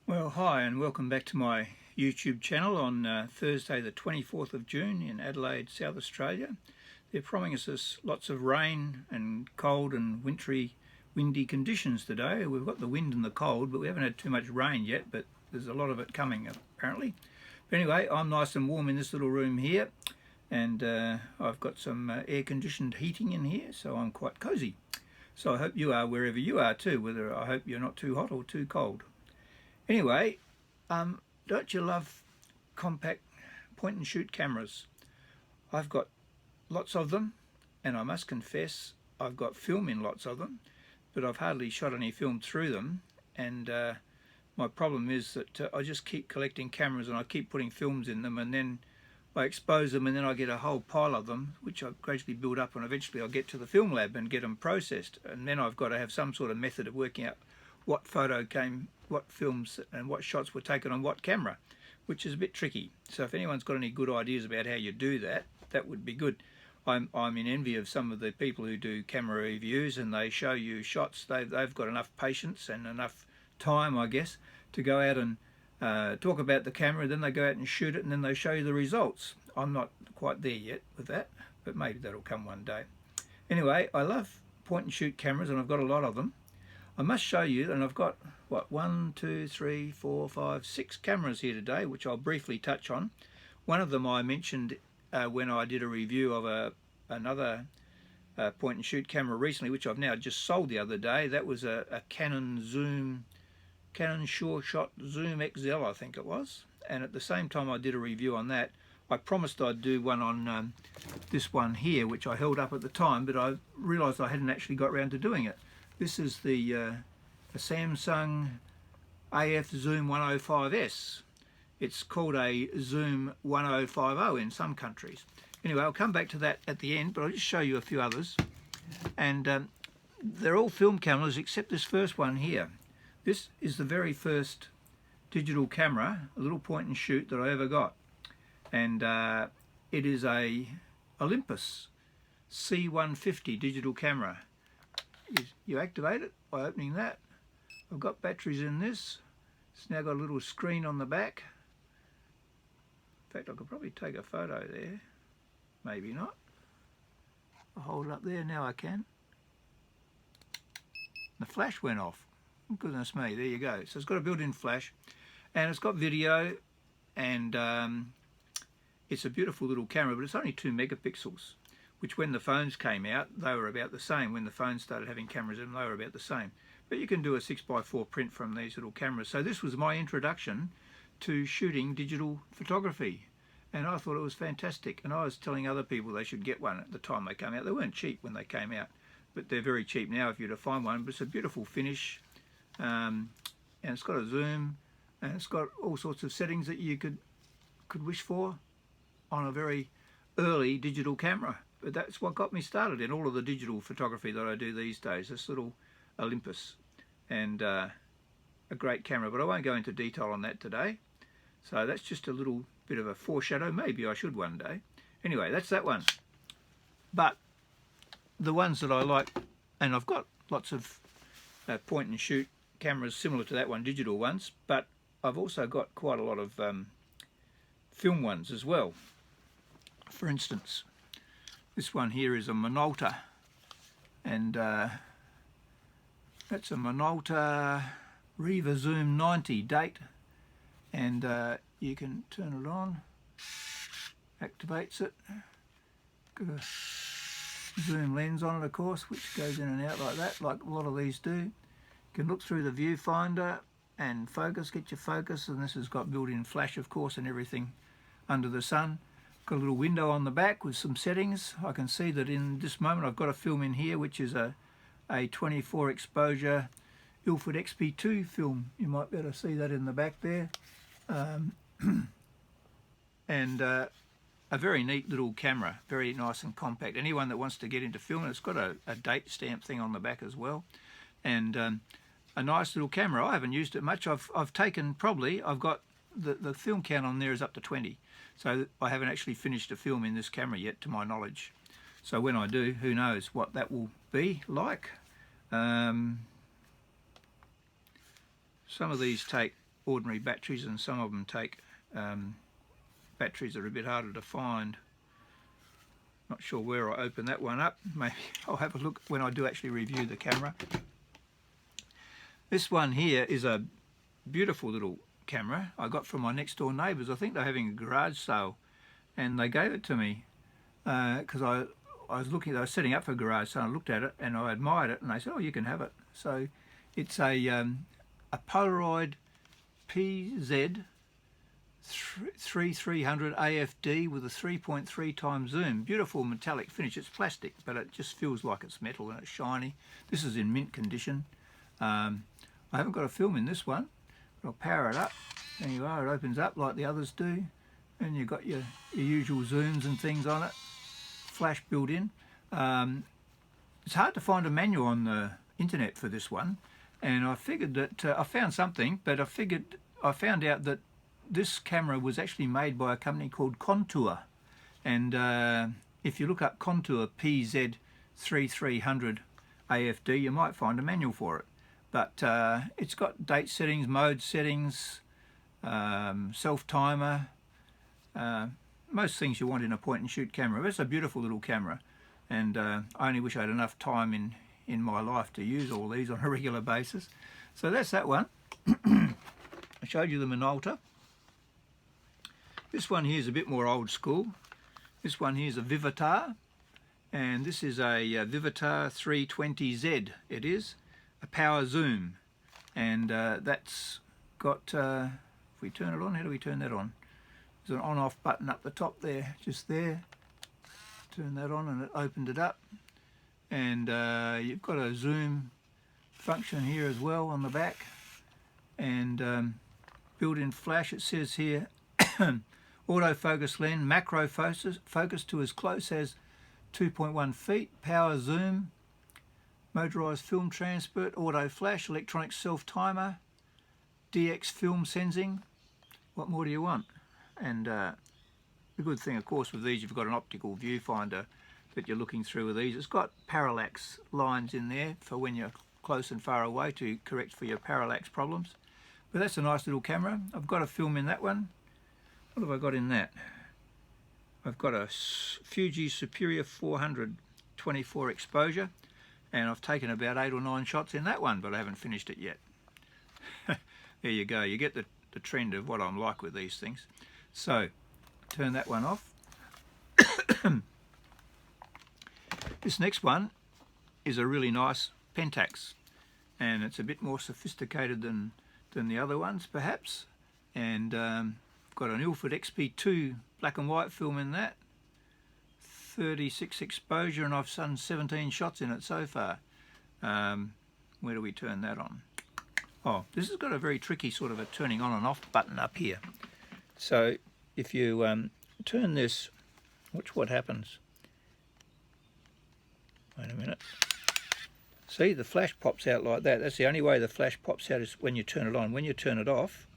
Well, hi and welcome back to my YouTube channel on Thursday the 24th of June in Adelaide, South Australia. They're promising us lots of rain and cold and wintry, windy conditions today. We've got the wind and the cold, but we haven't had too much rain yet, but there's a lot of it coming apparently. But anyway, I'm nice and warm in this little room here, and I've got some air-conditioned heating in here, so I'm quite cosy. So I hope you are wherever you are too, I hope you're not too hot or too cold. Anyway, don't you love compact point and shoot cameras? I've got lots of them, and I must confess I've got film in lots of them, but I've hardly shot any film through them, and my problem is that I just keep collecting cameras and I keep putting films in them, and then I expose them and then I get a whole pile of them which I gradually build up, and eventually I'll get to the film lab and get them processed, and then I've got to have some sort of method of working out what films and what shots were taken on what camera, which is a bit tricky. So if anyone's got any good ideas about how you do that, that would be good. I'm in envy of some of the people who do camera reviews and they show you shots. They've got enough patience and enough time, I guess, to go out and talk about the camera, then they go out and shoot it, and then they show you the results. I'm not quite there yet with that, but maybe that'll come one day. Anyway, I love point and shoot cameras, and I've got a lot of them. I must show you, and I've got, what, 6 cameras here today, which I'll briefly touch on. One of them I mentioned when I did a review of another point and shoot camera recently, which I've now just sold the other day. That was a Canon Sure Shot Zoom XL, I think it was. And at the same time I did a review on that, I promised I'd do one on this one here, which I held up at the time, but I realised I hadn't actually got around to doing it. This is the Samsung AF Zoom 105S. It's called a Zoom 1050 in some countries. Anyway, I'll come back to that at the end, but I'll just show you a few others. And they're all film cameras except this first one here. This is the very first digital camera, a little point and shoot that I ever got. And it is a Olympus C150 digital camera. You activate it by opening that. I've got batteries in this. It's now got a little screen on the back. In fact, I could probably take a photo there. Maybe not. I'll hold it up there, now I can. The flash went off. Goodness me, there you go. So it's got a built-in flash, and it's got video, and it's a beautiful little camera, but it's only 2 megapixels. Which when the phones came out, they were about the same. When the phones started having cameras in them, they were about the same. But you can do a 6x4 print from these little cameras. So this was my introduction to shooting digital photography. And I thought it was fantastic. And I was telling other people they should get one at the time they came out. They weren't cheap when they came out, but they're very cheap now if you were to find one. But it's a beautiful finish. And it's got a zoom, and it's got all sorts of settings that you could wish for on a very early digital camera. But that's what got me started in all of the digital photography that I do these days, this little Olympus, and a great camera, but I won't go into detail on that today. So that's just a little bit of a foreshadow. Maybe I should one day. Anyway, that's that one. But the ones that I like, and I've got lots of point and shoot cameras similar to that one, digital ones, but I've also got quite a lot of film ones as well. For instance, this one here is a Minolta, and that's a Minolta Riva Zoom 90 date, and you can turn it on, activates it, got a zoom lens on it of course, which goes in and out like that, like a lot of these do. You can look through the viewfinder and focus, get your focus, and this has got built-in flash of course and everything under the sun. Got a little window on the back with some settings. I can see that in this moment I've got a film in here which is a 24 exposure Ilford XP2 film. You might be able to see that in the back there. And a very neat little camera, very nice and compact. Anyone that wants to get into film, it's got a date stamp thing on the back as well. And a nice little camera. I haven't used it much. I've taken probably, I've got the film count on there is up to 20. So I haven't actually finished a film in this camera yet, to my knowledge. So when I do, who knows what that will be like. Some of these take ordinary batteries, and some of them take batteries that are a bit harder to find. Not sure where I open that one up. Maybe I'll have a look when I do actually review the camera. This one here is a beautiful little camera I got from my next door neighbours. I think they're having a garage sale, and they gave it to me because I was setting up for a garage sale. I looked at it and I admired it, and they said, "Oh, you can have it." So it's a Polaroid PZ 3300 AFD with a 3.3 times zoom. Beautiful metallic finish. It's plastic, but it just feels like it's metal and it's shiny. This is in mint condition. I haven't got a film in this one, but I'll power it up. There you are. It opens up like the others do, and you've got your usual zooms and things on it. Flash built in. It's hard to find a manual on the internet for this one, and I figured that I found something, but I found out that this camera was actually made by a company called Contour, and if you look up Contour PZ 3300 AFD, you might find a manual for it. But it's got date settings, mode settings, self-timer, most things you want in a point-and-shoot camera. But it's a beautiful little camera, and I only wish I had enough time in my life to use all these on a regular basis. So that's that one. I showed you the Minolta. This one here is a bit more old school. This one here is a Vivitar, and this is a Vivitar 320Z. It is a power zoom, and that's got, if we turn it on, how do we turn that on? There's an on-off button up the top there, just there. Turn that on and it opened it up, and you've got a zoom function here as well on the back, and built-in flash. It says here autofocus lens, macro focus to as close as 2.1 feet, power zoom, motorized film transport, auto flash, electronic self timer, DX film sensing. What more do you want? And the good thing, of course, with these, you've got an optical viewfinder that you're looking through with these. It's got parallax lines in there for when you're close and far away to correct for your parallax problems. But that's a nice little camera. I've got a film in that one. What have I got in that? I've got a Fuji Superior 400 24 exposure, and I've taken about 8 or 9 shots in that one, but I haven't finished it yet. There you go. You get the trend of what I'm like with these things. So, turn that one off. This next one is a really nice Pentax, and it's a bit more sophisticated than the other ones, perhaps. And I've got an Ilford XP2 black and white film in that. 36 exposure, and I've done 17 shots in it so far. Where do we turn that on? Oh, this has got a very tricky sort of a turning on and off button up here. So if you turn this, watch what happens. Wait a minute. See, the flash pops out like that. That's the only way the flash pops out, is when you turn it on. When you turn it off,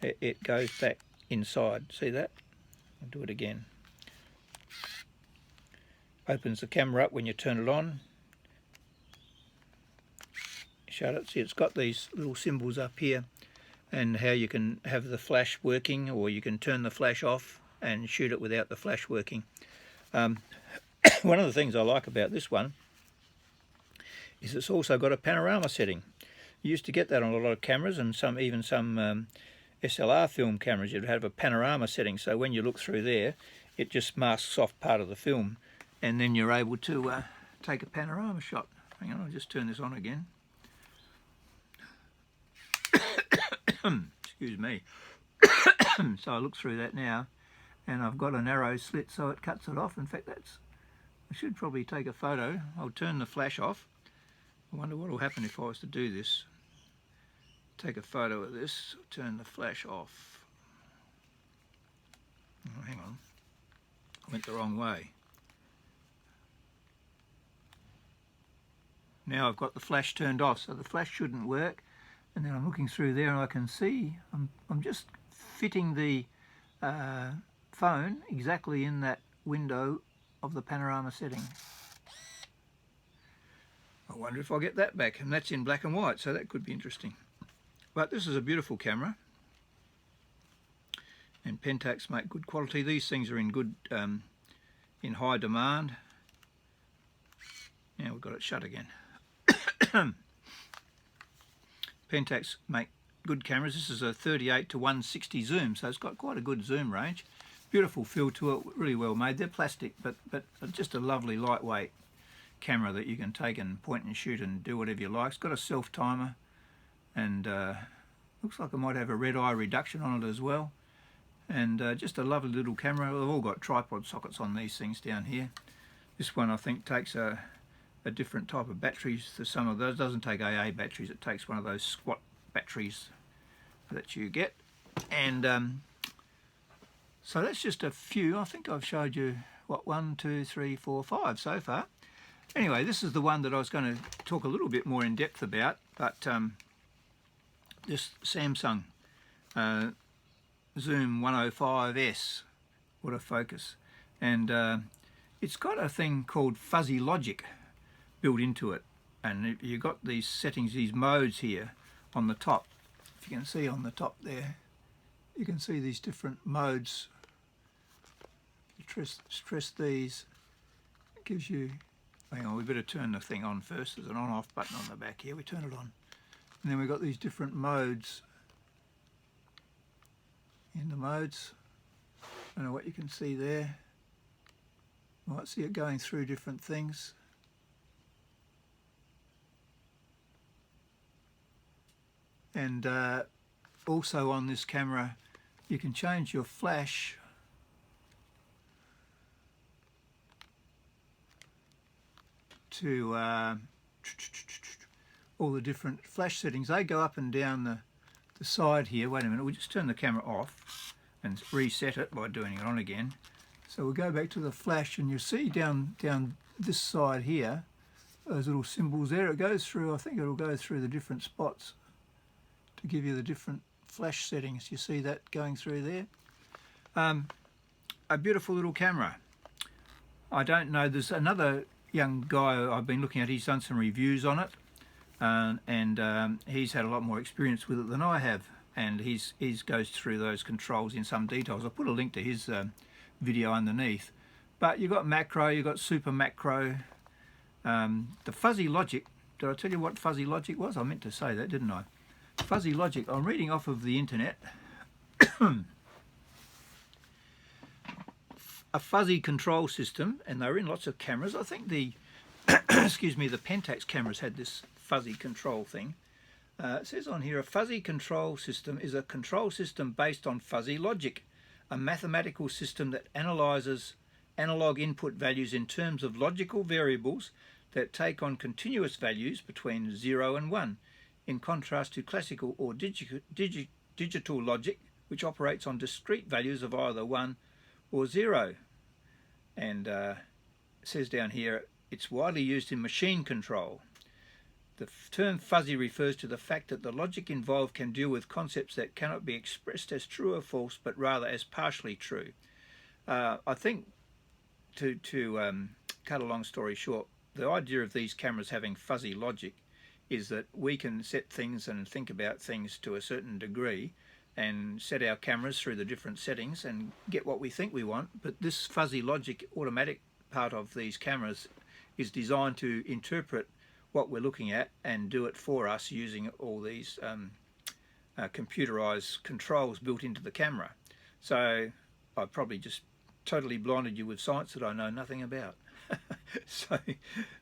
it goes back inside. See that? I'll do it again. Opens the camera up when you turn it on. Shut it. See, it's got these little symbols up here, and how you can have the flash working, or you can turn the flash off and shoot it without the flash working. One of the things I like about this one is it's also got a panorama setting. You used to get that on a lot of cameras, and even some SLR film cameras, you'd have a panorama setting, so when you look through there, it just masks off part of the film, and then you're able to take a panorama shot. Hang on, I'll just turn this on again. Excuse me. So I look through that now, and I've got a narrow slit, so it cuts it off. In fact, I should probably take a photo. I'll turn the flash off. I wonder what will happen if I was to do this. Take a photo of this, turn the flash off. Oh, hang on, I went the wrong way. Now I've got the flash turned off, so the flash shouldn't work. And then I'm looking through there, and I can see I'm just fitting the phone exactly in that window of the panorama setting. I wonder if I'll get that back, and that's in black and white, so that could be interesting. But this is a beautiful camera, and Pentax make good quality. These things are in good, in high demand. Now we've got it shut again. Pentax make good cameras. This is a 38 to 160 zoom, so it's got quite a good zoom range. Beautiful feel to it, really well made. They're plastic, but just a lovely lightweight camera that you can take and point and shoot and do whatever you like. It's got a self timer, and looks like it might have a red eye reduction on it as well. And just a lovely little camera. They've all got tripod sockets on these things down here. This one I think takes a different type of batteries to some of those. It doesn't take AA batteries, it takes one of those squat batteries that you get. And so that's just a few. I think I've showed you, what, 1, 2, 3, 4, 5 so far. Anyway, this is the one that I was going to talk a little bit more in depth about, but this Samsung Zoom 105S autofocus, and it's got a thing called fuzzy logic built into it, and you've got these settings, these modes here on the top. If you can see on the top there, you can see these different modes. Stress these. It gives you, hang on, we better turn the thing on first. There's an on-off button on the back here. We turn it on, and then we've got these different modes. In the modes, I don't know what you can see there. You might see it going through different things. And also on this camera you can change your flash to all the different flash settings. They go up and down the side here. Wait a minute, we'll just turn the camera off and reset it by doing it on again. So we'll go back to the flash, and you see down this side here, those little symbols there. It goes through, I think it'll go through the different spots to give you the different flash settings. You see that going through there. A beautiful little camera. I don't know, there's another young guy I've been looking at, he's done some reviews on it, and he's had a lot more experience with it than I have, and he goes through those controls in some details. I'll put a link to his video underneath. But you've got macro, you've got super macro. The fuzzy logic, did I tell you what fuzzy logic was? I meant to say that, didn't I? Fuzzy logic, I'm reading off of the internet. A fuzzy control system, and they're in lots of cameras. I think the excuse me, the Pentax cameras had this fuzzy control thing. It says on here, a fuzzy control system is a control system based on fuzzy logic, a mathematical system that analyzes analog input values in terms of logical variables that take on continuous values between 0 and 1, in contrast to classical or digital logic, which operates on discrete values of either 1 or 0. And it says down here, it's widely used in machine control. The term fuzzy refers to the fact that the logic involved can deal with concepts that cannot be expressed as true or false, but rather as partially true. I think, to cut a long story short, the idea of these cameras having fuzzy logic is that we can set things and think about things to a certain degree and set our cameras through the different settings and get what we think we want. But this fuzzy logic automatic part of these cameras is designed to interpret what we're looking at and do it for us using all these computerized controls built into the camera. So I've probably just totally blinded you with science that I know nothing about. So,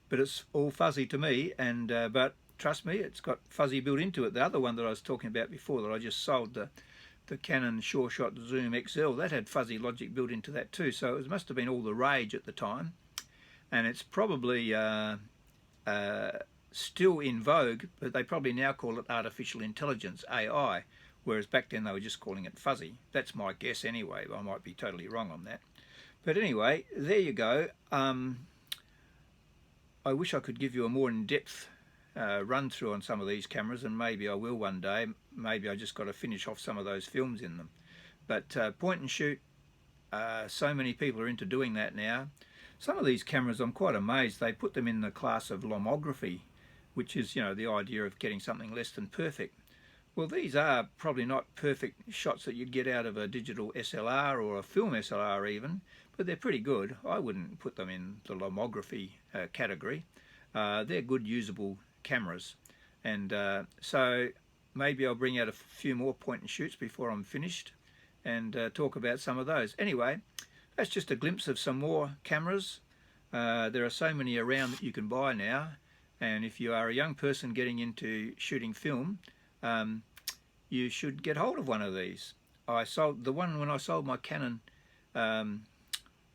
but it's all fuzzy to me, and but trust me, it's got fuzzy built into it. The other one that I was talking about before that I just sold, the Canon Sure Shot Zoom XL, that had fuzzy logic built into that too. So it must have been all the rage at the time, and it's probably still in vogue, but they probably now call it artificial intelligence, AI, whereas back then they were just calling it fuzzy. That's my guess anyway. I might be totally wrong on that. But anyway, there you go. I wish I could give you a more in-depth run through on some of these cameras, and maybe I will one day. Maybe I just got to finish off some of those films in them. But point and shoot, so many people are into doing that now. Some of these cameras, I'm quite amazed, they put them in the class of lomography, which is, you know, the idea of getting something less than perfect. Well, these are probably not perfect shots that you'd get out of a digital SLR or a film SLR even, but they're pretty good. I wouldn't put them in the lomography category. They're good usable cameras, and so maybe I'll bring out a few more point and shoots before I'm finished and talk about some of those. Anyway, that's just a glimpse of some more cameras. There are so many around that you can buy now, and if you are a young person getting into shooting film, you should get hold of one of these. I sold the one when I sold my Canon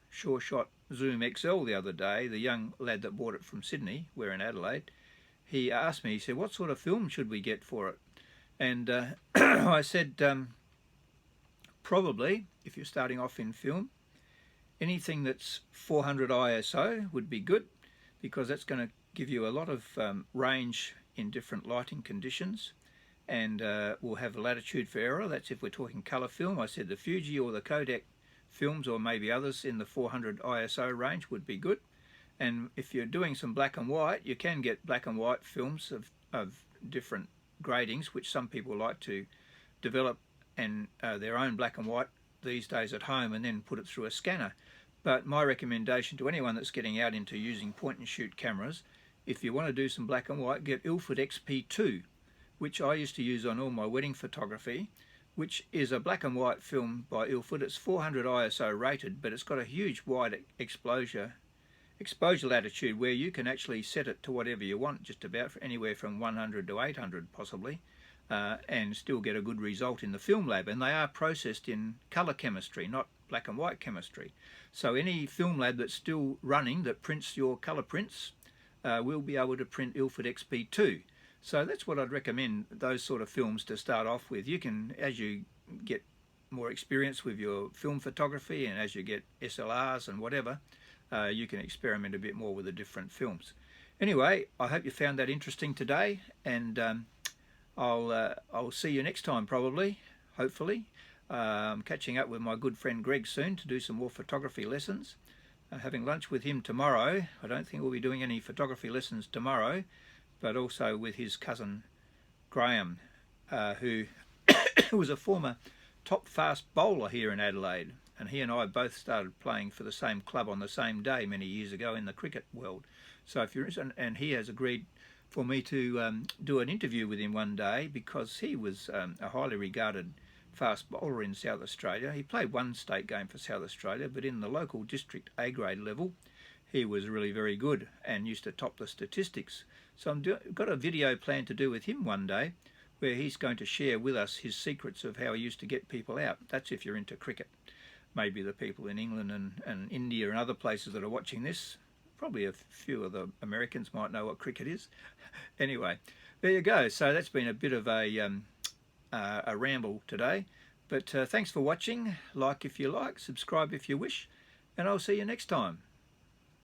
Sure Shot Zoom XL the other day. The young lad that bought it from Sydney, we're in Adelaide, he asked me, he said, what sort of film should we get for it? And I said, probably, if you're starting off in film, anything that's 400 ISO would be good, because that's going to give you a lot of range in different lighting conditions, and we'll have latitude for error. That's if we're talking colour film. I said the Fuji or the Kodak films, or maybe others in the 400 ISO range, would be good. And if you're doing some black and white, you can get black and white films of different gradings, which some people like to develop and their own black and white these days at home and then put it through a scanner. But my recommendation to anyone that's getting out into using point and shoot cameras, if you want to do some black and white, get Ilford XP2, which I used to use on all my wedding photography, which is a black and white film by Ilford. It's 400 ISO rated, but it's got a huge wide exposure latitude where you can actually set it to whatever you want, just about anywhere from 100 to 800 possibly, and still get a good result in the film lab. And they are processed in colour chemistry, not black and white chemistry. So any film lab that's still running that prints your colour prints will be able to print Ilford XP2. So that's what I'd recommend, those sort of films to start off with. You can, as you get more experience with your film photography and as you get SLRs and whatever, you can experiment a bit more with the different films. Anyway, I hope you found that interesting today, and I'll see you next time probably, hopefully. I'm catching up with my good friend Greg soon to do some more photography lessons. Having lunch with him tomorrow. I don't think we'll be doing any photography lessons tomorrow, but also with his cousin Graham, who was a former top fast bowler here in Adelaide, and he and I both started playing for the same club on the same day many years ago in the cricket world. So if you're interested, and he has agreed for me to do an interview with him one day, because he was a highly regarded fast bowler in South Australia. He played one state game for South Australia, but in the local district A grade level, he was really very good and used to top the statistics. So I've got a video planned to do with him one day, where he's going to share with us his secrets of how he used to get people out. That's if you're into cricket. Maybe the people in England and India and other places that are watching this, probably a few of the Americans might know what cricket is. Anyway, there you go. So that's been a bit of a ramble today, but thanks for watching. Like if you like, subscribe if you wish, and I'll see you next time.